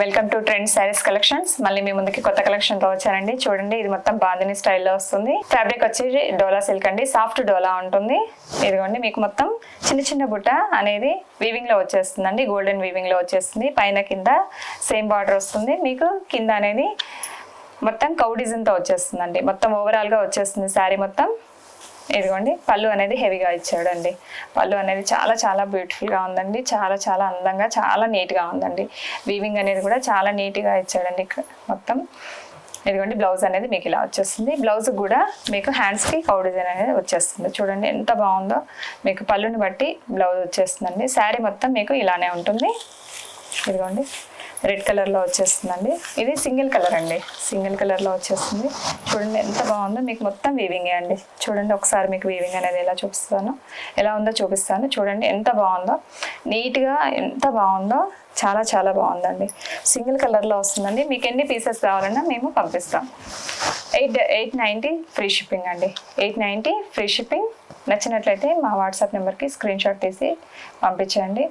Welcome to trend saris collections. మళ్ళీ మీ ముందుకి కొత్త కలెక్షన్ తో వచ్చానండి. చూడండి, ఇది మొత్తం బాందిని స్టైల్లో వస్తుంది. ఫ్యాబ్రిక్ వచ్చేసి డోలా సిల్క్ అండి, సాఫ్ట్ డోలా ఉంటుంది. ఇదిగోండి, మీకు మొత్తం చిన్న చిన్న బుట్ట అనేది వీవింగ్ లో వచ్చేస్తుందండి, గోల్డెన్ వీవింగ్ లో వచ్చేస్తుంది. పైన కింద సేమ్ బార్డర్ వస్తుంది. మీకు కింద అనేది మొత్తం కౌ డిజైన్ తో వచ్చేస్తుందండి. మొత్తం ఓవరాల్ గా వచ్చేస్తుంది శారీ మొత్తం. ఇదిగోండి, పళ్ళు అనేది హెవీగా ఇచ్చాడండి. పళ్ళు అనేది చాలా చాలా బ్యూటిఫుల్గా ఉందండి. చాలా చాలా అందంగా, చాలా నీట్గా ఉందండి. వీవింగ్ అనేది కూడా చాలా నీట్గా ఇచ్చాడండి ఇక్కడ మొత్తం. ఇదిగోండి, బ్లౌజ్ అనేది మీకు ఇలా వచ్చేస్తుంది. బ్లౌజ్ కూడా మీకు హ్యాండ్స్కి కౌ డిజైన్ అనేది వచ్చేస్తుంది. చూడండి ఎంత బాగుందో. మీకు పళ్ళుని బట్టి బ్లౌజ్ వచ్చేస్తుందండి. శారీ మొత్తం మీకు ఇలానే ఉంటుంది. ఇదిగోండి, రెడ్ కలర్లో వచ్చేస్తుందండి. ఇది సింగిల్ కలర్ అండి, సింగిల్ కలర్లో వచ్చేస్తుంది. చూడండి ఎంత బాగుందో. మీకు మొత్తం వీవింగే అండి. చూడండి ఒకసారి మీకు వీవింగ్ అనేది ఎలా ఉందో చూపిస్తాను. చూడండి ఎంత బాగుందో, నీట్గా ఎంత బాగుందో. చాలా చాలా బాగుందండి. సింగిల్ కలర్లో వస్తుందండి. మీకు ఎన్ని పీసెస్ కావాలన్నా మేము పంపిస్తాం. 890 ఫ్రీ షిప్పింగ్ అండి. 890 ఫ్రీ షిప్పింగ్. నచ్చినట్లయితే మా వాట్సాప్ నెంబర్కి స్క్రీన్ షాట్ తీసి పంపించండి.